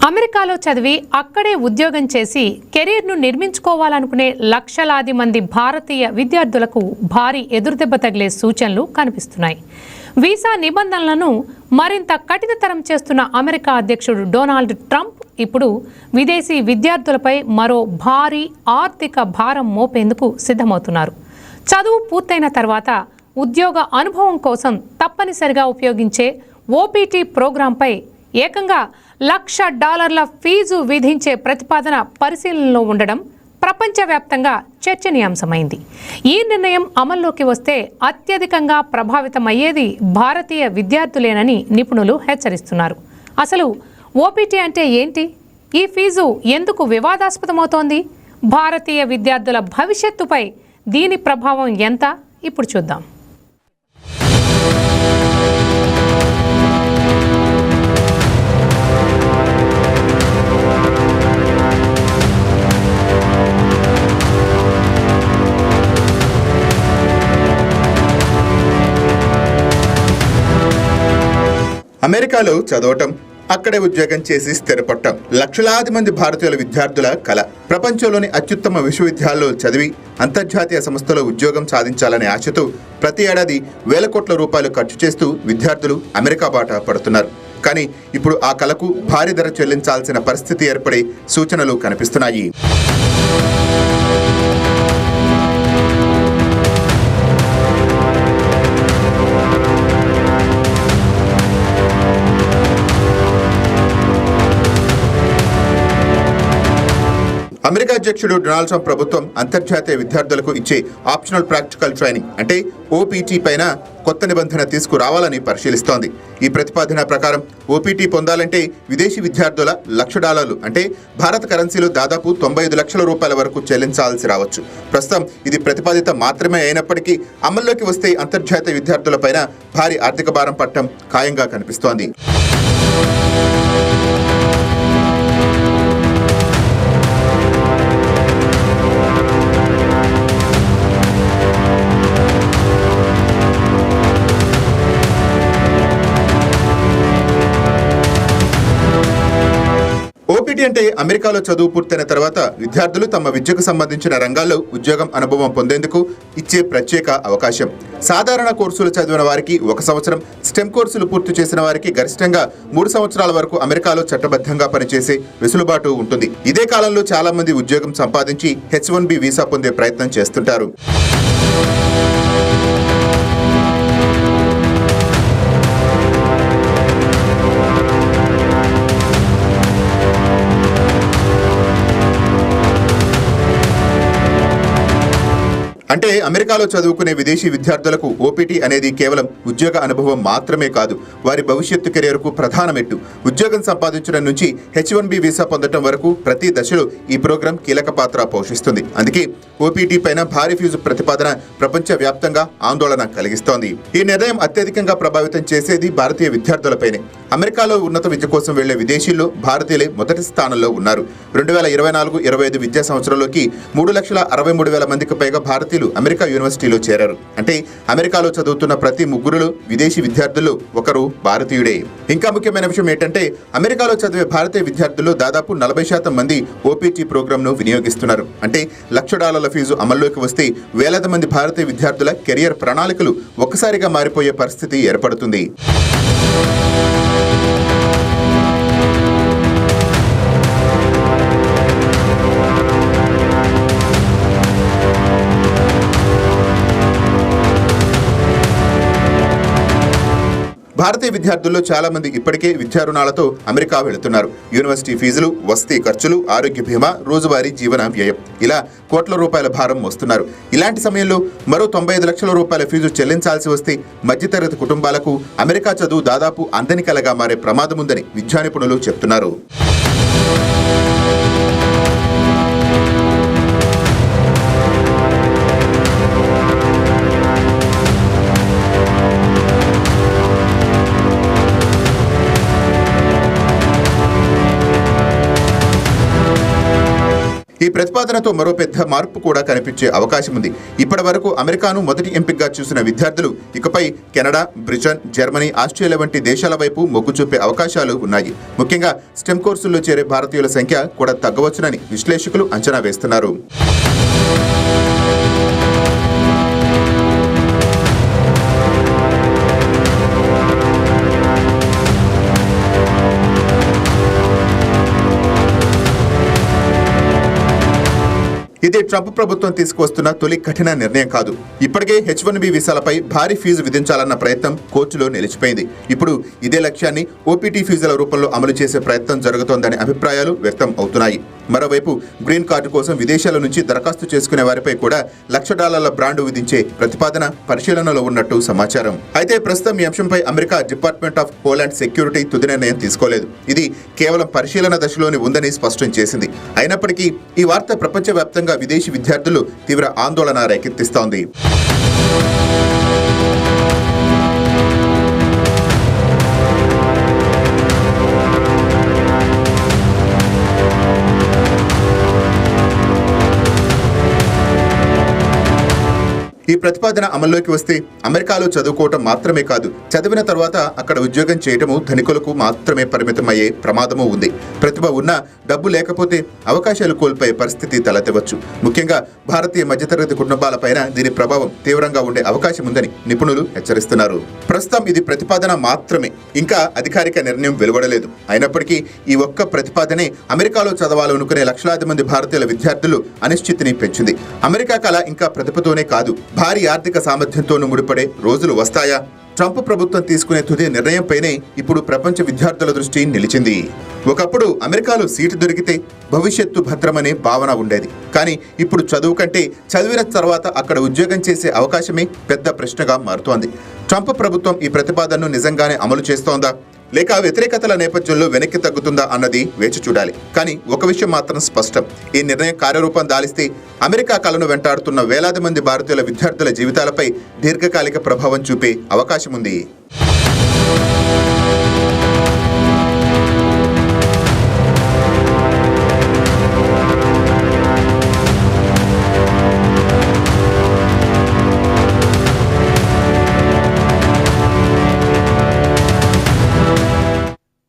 అమెరికాలో చదివి అక్కడే ఉద్యోగం చేసి కెరీర్ను నిర్మించుకోవాలనుకునే లక్షలాది మంది భారతీయ విద్యార్థులకు భారీ ఎదురుదెబ్బ తగిలే సూచనలు కనిపిస్తున్నాయి. వీసా నిబంధనలను మరింత కఠినతరం చేస్తున్న అమెరికా అధ్యక్షుడు డొనాల్డ్ ట్రంప్ ఇప్పుడు విదేశీ విద్యార్థులపై మరో భారీ ఆర్థిక భారం మోపేందుకు సిద్ధమవుతున్నారు. చదువు పూర్తయిన తర్వాత ఉద్యోగ అనుభవం కోసం తప్పనిసరిగా ఉపయోగించే ఓపీటీ ప్రోగ్రాంపై ఏకంగా $1,00,000 ఫీజు విధించే ప్రతిపాదన పరిశీలనలో ఉండడం ప్రపంచవ్యాప్తంగా చర్చనీయాంశమైంది. ఈ నిర్ణయం అమల్లోకి వస్తే అత్యధికంగా ప్రభావితమయ్యేది భారతీయ విద్యార్థులేనని నిపుణులు హెచ్చరిస్తున్నారు. అసలు ఓపీటీ అంటే ఏంటి? ఈ ఫీజు ఎందుకు వివాదాస్పదమవుతోంది? భారతీయ విద్యార్థుల భవిష్యత్తుపై దీని ప్రభావం ఎంత? ఇప్పుడు చూద్దాం. అమెరికాలో చదవటం, అక్కడే ఉద్యోగం చేసి స్థిరపడటం లక్షలాది మంది భారతీయుల విద్యార్థుల కల. ప్రపంచంలోని అత్యుత్తమ విశ్వవిద్యాలయాల్లో చదివి అంతర్జాతీయ సంస్థలో ఉద్యోగం సాధించాలనే ఆశతో ప్రతి ఏడాది వేల కోట్ల రూపాయలు ఖర్చు చేస్తూ విద్యార్థులు అమెరికా బాట పడుతున్నారు. కానీ ఇప్పుడు ఆ కలకు భారీ ధర చెల్లించాల్సిన పరిస్థితి ఏర్పడే సూచనలు కనిపిస్తున్నాయి. అమెరికా అధ్యక్షుడు డొనాల్డ్ ట్రంప్ ప్రభుత్వం అంతర్జాతీయ విద్యార్థులకు ఇచ్చే ఆప్షనల్ ప్రాక్టికల్ ట్రైనింగ్ అంటే ఓపీటీ పైన కొత్త నిబంధన తీసుకురావాలని పరిశీలిస్తోంది. ఈ ప్రతిపాదన ప్రకారం ఓపీటీ పొందాలంటే విదేశీ విద్యార్థుల $1,00,000 అంటే భారత కరెన్సీలో దాదాపు 95 లక్షల రూపాయల వరకు చెల్లించాల్సి రావచ్చు. ప్రస్తుతం ఇది ప్రతిపాదిత మాత్రమే అయినప్పటికీ అమల్లోకి వస్తే అంతర్జాతీయ విద్యార్థులపైన భారీ ఆర్థిక భారం పడటం ఖాయంగా కనిపిస్తోంది. ఓపీటీ అంటే అమెరికాలో చదువు పూర్తయిన తర్వాత విద్యార్థులు తమ విద్యకు సంబంధించిన రంగాల్లో ఉద్యోగం అనుభవం పొందేందుకు ఇచ్చే ప్రత్యేక అవకాశం. సాధారణ కోర్సులు చదివిన వారికి 1 సంవత్సరం, స్టెమ్ కోర్సులు పూర్తి చేసిన వారికి గరిష్టంగా 3 సంవత్సరాల వరకు అమెరికాలో చట్టబద్ధంగా పనిచేసే వెసులుబాటు ఉంటుంది. ఇదే కాలంలో చాలా మంది ఉద్యోగం సంపాదించి H-1B వీసా పొందే ప్రయత్నం చేస్తుంటారు. అంటే అమెరికాలో చదువుకునే విదేశీ విద్యార్థులకు ఓపీటీ అనేది కేవలం ఉద్యోగ అనుభవం మాత్రమే కాదు, వారి భవిష్యత్తు కెరీర్కు ప్రధాన మెట్టు. ఉద్యోగం సంపాదించడం నుంచి H-1B వీసా పొందడం వరకు ప్రతి దశలో ఈ ప్రోగ్రాం కీలక పాత్ర పోషిస్తుంది. అందుకే ఓపీటీ పైన భారీ ఫీజు ప్రతిపాదన ప్రపంచవ్యాప్తంగా ఆందోళన కలిగిస్తోంది. ఈ నిర్ణయం అత్యధికంగా ప్రభావితం చేసేది భారతీయ విద్యార్థులపైనే. అమెరికాలో ఉన్నత విద్య కోసం వెళ్లే విదేశీల్లో భారతీయులే మొదటి స్థానంలో ఉన్నారు. 2024-25 విద్యా సంవత్సరంలోకి 3,63,000 మందికి పైగా భారతీయులు అమెరికా యూనివర్సిటీలో చేరారు. అంటే అమెరికాలో చదువుతున్న ప్రతి 3 విదేశీ విద్యార్థుల్లో ఒకరు భారతీయుడే. ఇంకా ముఖ్యమైన విషయం ఏంటంటే అమెరికాలో చదివే భారతీయ విద్యార్థుల్లో దాదాపు 40% మంది ఓపీటీ ప్రోగ్రాంను వినియోగిస్తున్నారు. అంటే $1,00,000 ఫీజు అమల్లోకి వస్తే వేలాది మంది భారతీయ విద్యార్థుల కెరియర్ ప్రణాళికలు ఒక్కసారిగా మారిపోయే పరిస్థితి ఏర్పడుతుంది. భారతీయ విద్యార్థుల్లో చాలా మంది ఇప్పటికే విద్యా రుణాలతో అమెరికా వెళుతున్నారు. యూనివర్సిటీ ఫీజులు, వసతి ఖర్చులు, ఆరోగ్య బీమా, రోజువారీ జీవన వ్యయం ఇలా కోట్ల రూపాయల భారం వస్తున్నారు. ఇలాంటి సమయంలో మరో 95 లక్షల రూపాయల ఫీజు చెల్లించాల్సి వస్తే మధ్యతరగతి కుటుంబాలకు అమెరికా చదువు దాదాపు అందని కలగా మారే ప్రమాదం ఉందని విద్యా నిపుణులు చెప్తున్నారు. ఈ ప్రతిపాదనతో మరో పెద్ద మార్పు కూడా కనిపించే అవకాశం ఉంది. ఇప్పటి వరకు అమెరికాను మొదటి ఎంపికగా చూసిన విద్యార్థులు ఇకపై కెనడా, బ్రిటన్, జర్మనీ, ఆస్ట్రేలియా వంటి దేశాల వైపు మొగ్గు చూపే అవకాశాలు ఉన్నాయి. ముఖ్యంగా స్టెమ్ కోర్సుల్లో చేరే భారతీయుల సంఖ్య కూడా తగ్గవచ్చునని విశ్లేషకులు అంచనా వేస్తున్నారు. ఇది ట్రంప్ ప్రభుత్వం తీసుకువస్తున్న తొలి కఠిన నిర్ణయం కాదు. ఇప్పటికే H1B వీసాలపై భారీ ఫీజు విధించాలన్న ప్రయత్నం కోర్టులో నిలిచిపోయింది. ఇప్పుడు ఇదే లక్ష్యాన్ని OPT ఫీజుల రూపంలో అమలు చేసే ప్రయత్నం జరుగుతోందనే అభిప్రాయాలు వ్యక్తం అవుతున్నాయి. మరోవైపు గ్రీన్ కార్డు కోసం విదేశాల నుంచి దరఖాస్తు చేసుకునే వారిపై కూడా $1,00,000 బ్రాండు విధించే ప్రతిపాదన పరిశీలనలో ఉన్నట్టు సమాచారం. అయితే ప్రస్తుతం ఈ అంశంపై America department of Holland security తుది నిర్ణయం తీసుకోలేదు. ఇది కేవలం పరిశీలన దశలోనే ఉందని స్పష్టం చేసింది. అయినప్పటికీ ఈ వార్త ప్రపంచవ్యాప్తంగా విదేశీ విద్యార్థులు తీవ్ర ఆందోళన రేకెత్తిస్తోంది. ఈ ప్రతిపాదన అమల్లోకి వస్తే అమెరికాలో చదువుకోవటం మాత్రమే కాదు, చదివిన తర్వాత అక్కడ ఉద్యోగం చేయటము ధనికులకు మాత్రమే పరిమితమయ్యే ప్రమాదమూ ఉంది. ప్రతిభ ఉన్నా డబ్బు లేకపోతే అవకాశాలు కోల్పోయే పరిస్థితి తలెత్తవచ్చు. ముఖ్యంగా భారతీయ మధ్యతరగతి కుటుంబాలపైన దీని ప్రభావం తీవ్రంగా ఉండే అవకాశం ఉందని నిపుణులు హెచ్చరిస్తున్నారు. ప్రస్తుతం ఇది ప్రతిపాదన మాత్రమే, ఇంకా అధికారిక నిర్ణయం వెలువడలేదు. అయినప్పటికీ ఈ ఒక్క ప్రతిపాదనే అమెరికాలో చదవాలనుకునే లక్షలాది మంది భారతీయుల విద్యార్థులు అనిశ్చితిని పెంచింది. అమెరికా కళ ఇంకా ప్రతిభతోనే కాదు, భారీ ఆర్థిక సామర్థ్యంతోనూ ముడిపడే రోజులు వస్తాయా? ట్రంప్ ప్రభుత్వం తీసుకునే తుది నిర్ణయంపైనే ఇప్పుడు ప్రపంచ విద్యార్థుల దృష్టి నిలిచింది. ఒకప్పుడు అమెరికాలో సీటు దొరికితే భవిష్యత్తు భద్రమనే భావన ఉండేది. కానీ ఇప్పుడు చదువు కంటే చదివిన తర్వాత అక్కడ ఉద్యోగం చేసే అవకాశమే పెద్ద ప్రశ్నగా మారుతోంది. ట్రంప్ ప్రభుత్వం ఈ ప్రతిపాదనను నిజంగానే అమలు చేస్తోందా, లేక వ్యతిరేకతల నేపథ్యంలో వెనక్కి తగ్గుతుందా అన్నది వేచి చూడాలి. కానీ ఒక విషయం మాత్రం స్పష్టం, ఈ నిర్ణయం కార్యరూపం దాలిస్తే అమెరికా కళను వెంటాడుతున్న వేలాది మంది భారతీయుల విద్యార్థుల జీవితాలపై దీర్ఘకాలిక ప్రభావం చూపే అవకాశం ఉంది.